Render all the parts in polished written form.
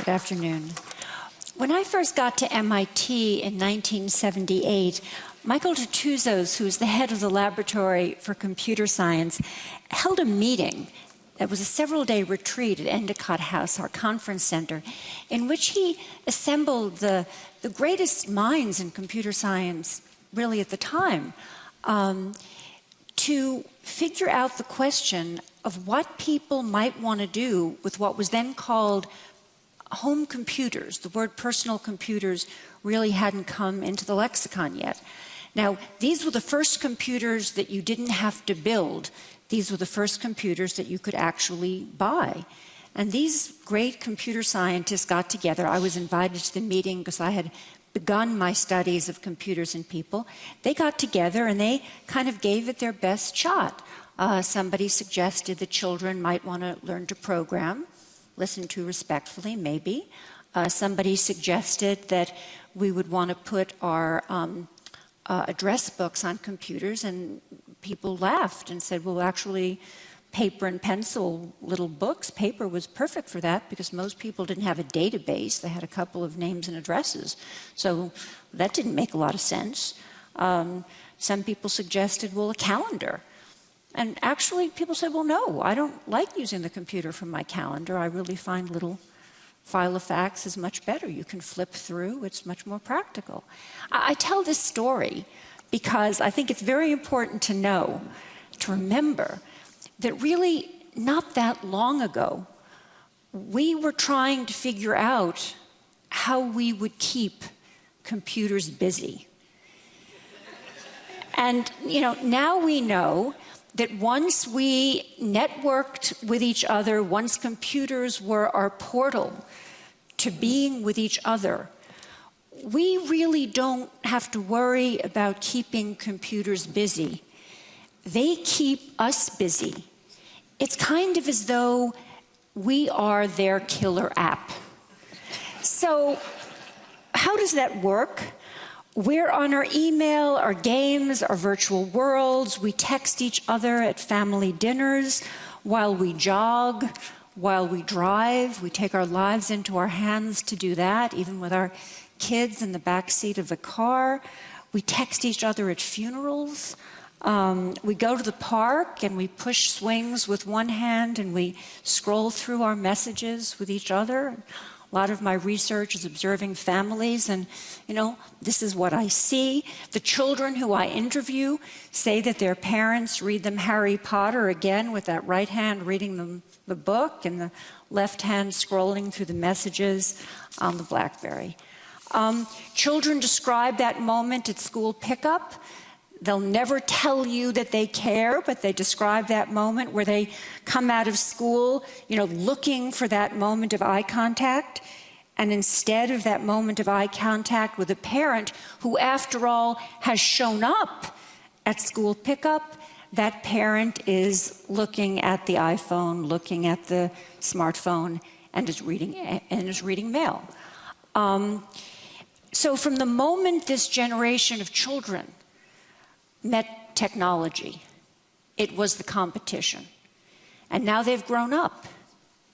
Good afternoon. When I first got to MIT in 1978, Michael Dutuzos, who was the head of the Laboratory for Computer Science, held a meeting. It was a several-day retreat at Endicott House, our conference center, in which he assembled the greatest minds in computer science, really at the time, to figure out the question of what people might want to do with what was then called home computers. The word personal computers really hadn't come into the lexicon yet. Now, these were the first computers that you didn't have to build. These were the first computers that you could actually buy. And these great computer scientists got together. I was invited to the meeting because I had begun my studies of computers and people. They got together and they kind of gave it their best shot. Somebody suggested that children might want to learn to program, listen to respectfully, maybe. Somebody suggested that we would want to put our address books on computers, and people laughed and said, well, actually, paper and pencil little books, paper was perfect for that because most people didn't have a database. They had a couple of names and addresses. So that didn't make a lot of sense. Some people suggested, well, a calendar. And actually, people said, well, no, I don't like using the computer for my calendar. I really find little file of facts is much better. You can flip through. It's much more practical. I tell this story because I think it's very important to know, to remember, that really not that long ago, we were trying to figure out how we would keep computers busy. And, now we know that once we networked with each other, once computers were our portal to being with each other, we really don't have to worry about keeping computers busy. They keep us busy. It's kind of as though we are their killer app. So how does that work? We're on our email, our games, our virtual worlds. We text each other at family dinners, while we jog, while we drive. We take our lives into our hands to do that, even with our kids in the back seat of the car. We text each other at funerals. We go to the park and we push swings with one hand and we scroll through our messages with each other. A lot of my research is observing families, and, this is what I see. The children who I interview say that their parents read them Harry Potter, again, with that right hand reading them the book and the left hand scrolling through the messages on the BlackBerry. Children describe that moment at school pickup. They'll never tell you that they care, but they describe that moment where they come out of school, looking for that moment of eye contact. And instead of that moment of eye contact with a parent who, after all, has shown up at school pickup, that parent is looking at the iPhone, looking at the smartphone, and is reading mail. So from the moment this generation of children met technology, it was the competition. And now they've grown up.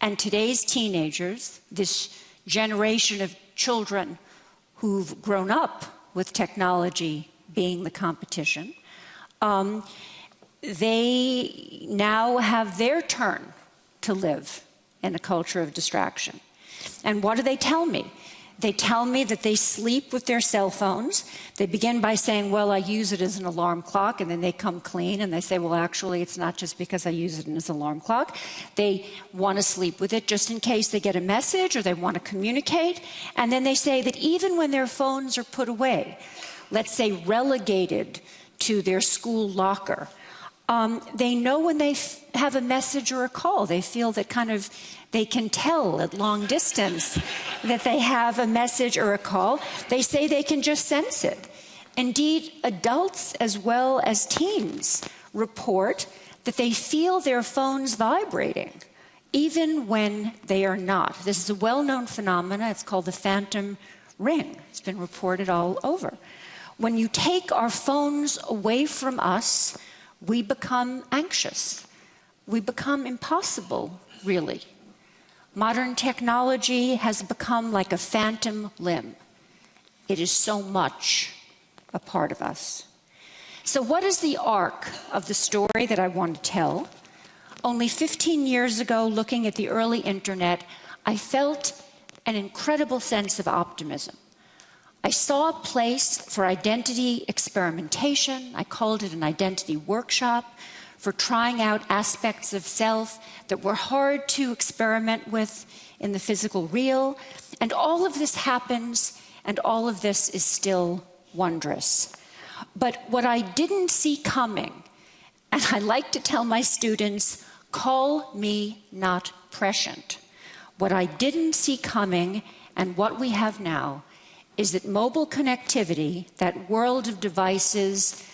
And today's teenagers, this generation of children who've grown up with technology being the competition, they now have their turn to live in a culture of distraction. And what do they tell me? They tell me that they sleep with their cell phones. They begin by saying, well, I use it as an alarm clock, and then they come clean and they say, well, actually, it's not just because I use it as an alarm clock. They want to sleep with it just in case they get a message or they want to communicate. And then they say that even when their phones are put away, let's say relegated to their school locker, they know when they have a message or a call. They feel that they can tell at long distance that they have a message or a call. They say they can just sense it. Indeed, adults as well as teens report that they feel their phones vibrating, even when they are not. This is a well-known phenomenon. It's called the phantom ring. It's been reported all over. When you take our phones away from us, we become anxious. We become impossible, really. Modern technology has become like a phantom limb. It is so much a part of us. So what is the arc of the story that I want to tell? Only 15 years ago, looking at the early internet, I felt an incredible sense of optimism. I saw a place for identity experimentation. I called it an identity workshop for trying out aspects of self that were hard to experiment with in the physical real. And all of this happens, and all of this is still wondrous. But what I didn't see coming, and I like to tell my students, call me not prescient. What I didn't see coming, and what we have now, is that mobile connectivity, that world of devices,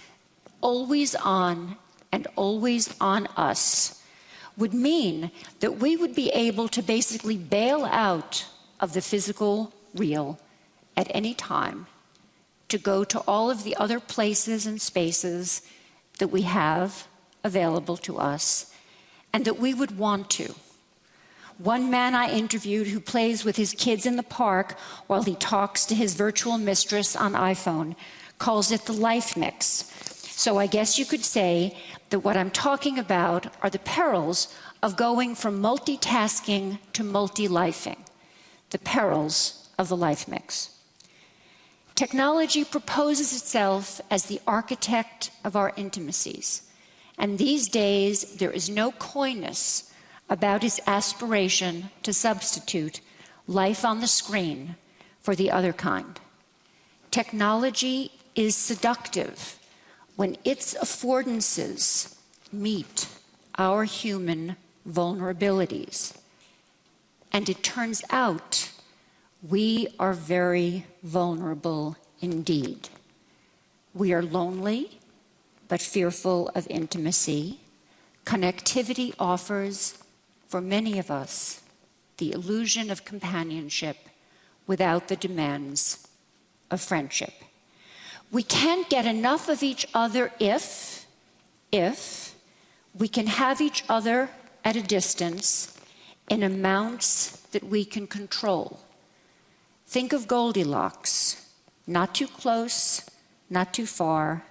always on and always on us, would mean that we would be able to basically bail out of the physical real at any time to go to all of the other places and spaces that we have available to us and that we would want to. One man I interviewed who plays with his kids in the park while he talks to his virtual mistress on iPhone calls it the life mix. So I guess you could say that what I'm talking about are the perils of going from multitasking to multi-lifing, the perils of the life mix. Technology proposes itself as the architect of our intimacies, and these days there is no coyness about its aspiration to substitute life on the screen for the other kind. Technology is seductive when its affordances meet our human vulnerabilities. And it turns out we are very vulnerable indeed. We are lonely, but fearful of intimacy. Connectivity offers, for many of us, the illusion of companionship without the demands of friendship. We can't get enough of each other if we can have each other at a distance in amounts that we can control. Think of Goldilocks, not too close, not too far,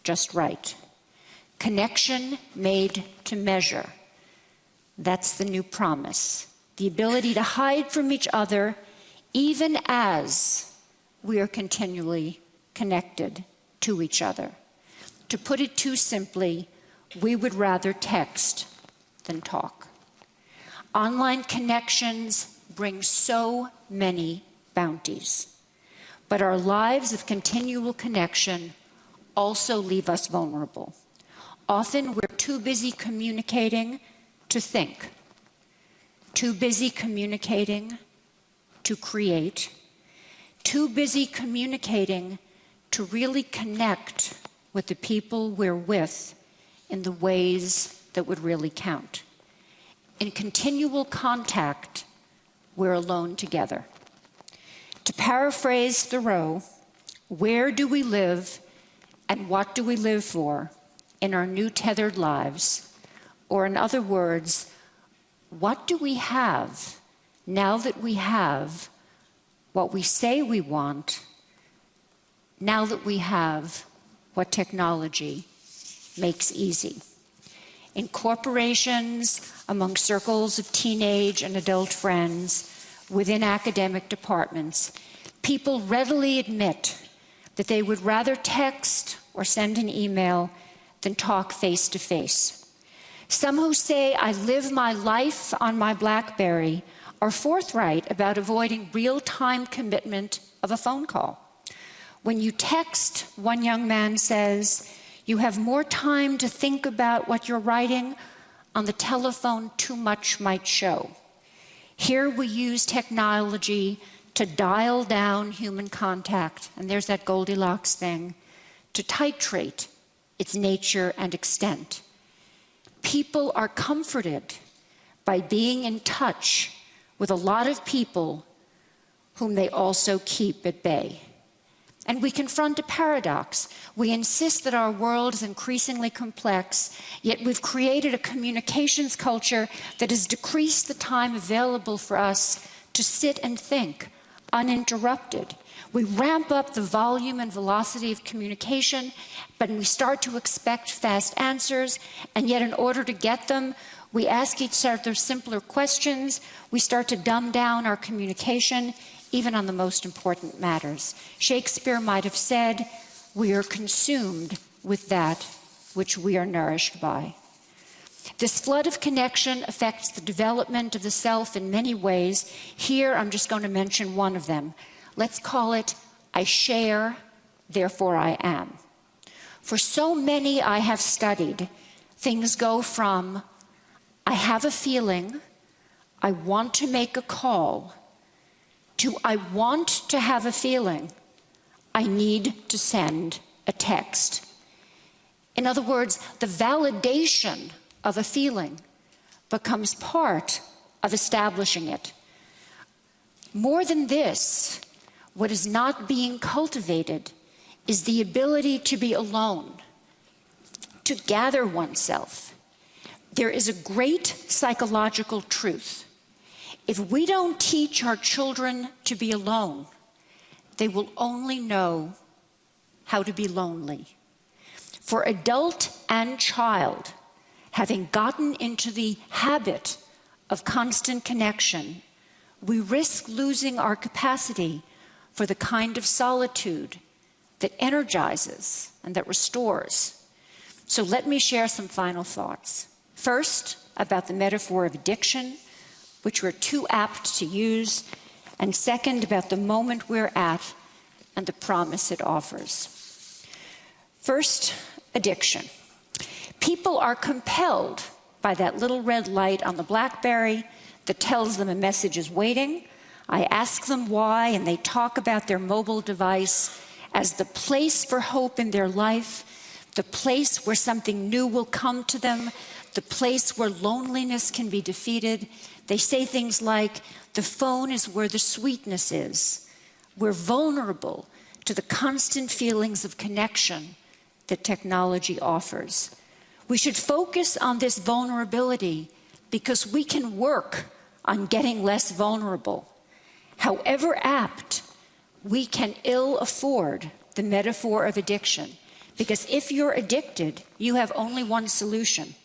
just right. Connection made to measure. That's the new promise. The ability to hide from each other even as we are continually connected to each other. To put it too simply, we would rather text than talk. Online connections bring so many bounties, but our lives of continual connection also leave us vulnerable. Often we're too busy communicating to think, too busy communicating to create, too busy communicating to really connect with the people we're with in the ways that would really count. In continual contact, we're alone together. To paraphrase Thoreau, where do we live and what do we live for in our new tethered lives? Or in other words, what do we have now that we have what we say we want, now that we have what technology makes easy? In corporations, among circles of teenage and adult friends, within academic departments, people readily admit that they would rather text or send an email than talk face to face. Some who say, I live my life on my BlackBerry, are forthright about avoiding real-time commitment of a phone call. When you text, one young man says, you have more time to think about what you're writing. On the telephone, too much might show. Here we use technology to dial down human contact, and there's that Goldilocks thing, to titrate its nature and extent. People are comforted by being in touch with a lot of people whom they also keep at bay. And we confront a paradox. We insist that our world is increasingly complex, yet we've created a communications culture that has decreased the time available for us to sit and think uninterrupted. We ramp up the volume and velocity of communication, but we start to expect fast answers, and yet in order to get them, we ask each other simpler questions. We start to dumb down our communication, even on the most important matters. Shakespeare might have said, "We are consumed with that which we are nourished by." This flood of connection affects the development of the self in many ways. Here, I'm just going to mention one of them. Let's call it, I share, therefore I am. For so many I have studied, things go from, I have a feeling, I want to make a call, to I want to have a feeling, I need to send a text. In other words, the validation of a feeling becomes part of establishing it. More than this, what is not being cultivated is the ability to be alone, to gather oneself. There is a great psychological truth. If we don't teach our children to be alone, they will only know how to be lonely. For adult and child, having gotten into the habit of constant connection, we risk losing our capacity for the kind of solitude that energizes and that restores. So let me share some final thoughts. First, about the metaphor of addiction, which we're too apt to use, and second, about the moment we're at and the promise it offers. First, addiction. People are compelled by that little red light on the BlackBerry that tells them a message is waiting. I ask them why, and they talk about their mobile device as the place for hope in their life, the place where something new will come to them, the place where loneliness can be defeated. They say things like, the phone is where the sweetness is. We're vulnerable to the constant feelings of connection that technology offers. We should focus on this vulnerability because we can work on getting less vulnerable. However apt, we can ill afford the metaphor of addiction, because if you're addicted, you have only one solution.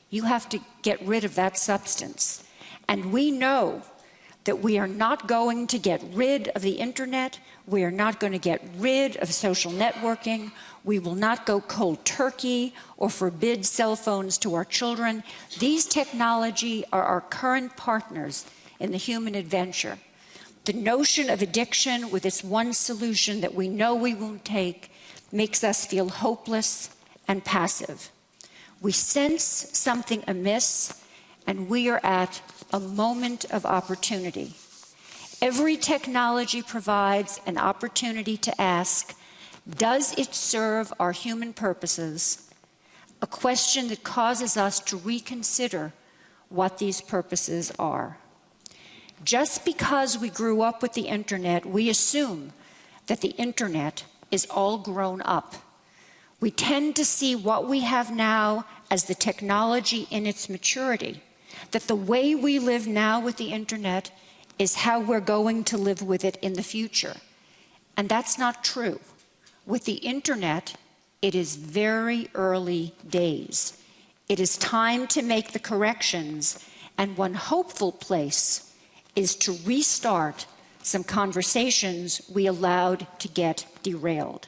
You have to get rid of that substance. And we know that we are not going to get rid of the internet. We are not going to get rid of social networking. We will not go cold turkey or forbid cell phones to our children. These technology are our current partners in the human adventure. The notion of addiction with its one solution that we know we won't take makes us feel hopeless and passive. We sense something amiss, and we are at a moment of opportunity. Every technology provides an opportunity to ask, does it serve our human purposes? A question that causes us to reconsider what these purposes are. Just because we grew up with the internet, we assume that the internet is all grown up. We tend to see what we have now as the technology in its maturity, that the way we live now with the internet is how we're going to live with it in the future. And that's not true. With the internet, it is very early days. It is time to make the corrections, and one hopeful place is to restart some conversations we allowed to get derailed.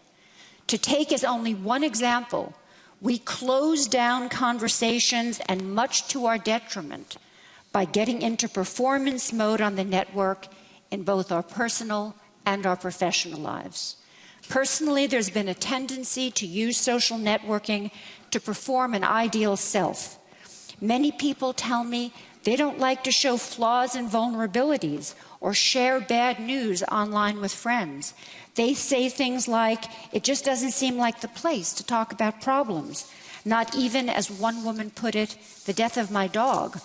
To take as only one example, we closed down conversations, and much to our detriment, by getting into performance mode on the network in both our personal and our professional lives. Personally, there's been a tendency to use social networking to perform an ideal self. Many people tell me they don't like to show flaws and vulnerabilities or share bad news online with friends. They say things like, it just doesn't seem like the place to talk about problems. Not even, as one woman put it, the death of my dog.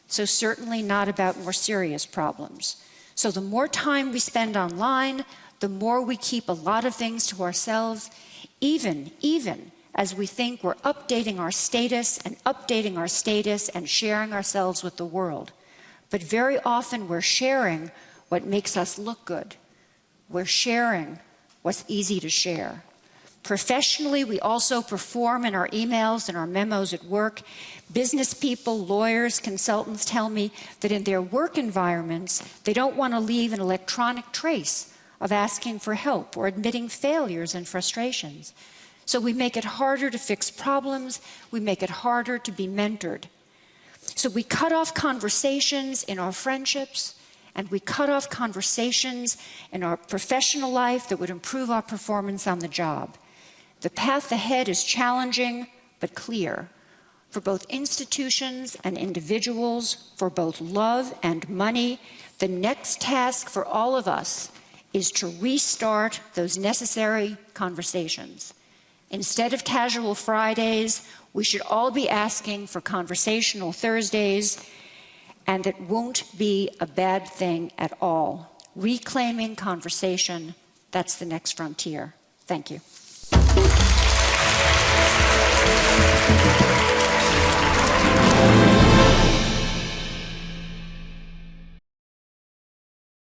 So certainly not about more serious problems. So the more time we spend online, the more we keep a lot of things to ourselves, even as we think we're updating our status and sharing ourselves with the world. But very often we're sharing what makes us look good. We're sharing what's easy to share. Professionally, we also perform in our emails and our memos at work. Business people, lawyers, consultants tell me that in their work environments, they don't want to leave an electronic trace of asking for help or admitting failures and frustrations. So we make it harder to fix problems. We make it harder to be mentored. So we cut off conversations in our friendships, and we cut off conversations in our professional life that would improve our performance on the job. The path ahead is challenging but clear for both institutions and individuals, for both love and money. The next task for all of us is to restart those necessary conversations. Instead of casual Fridays, we should all be asking for conversational Thursdays, and it won't be a bad thing at all. Reclaiming conversation, that's the next frontier. Thank you.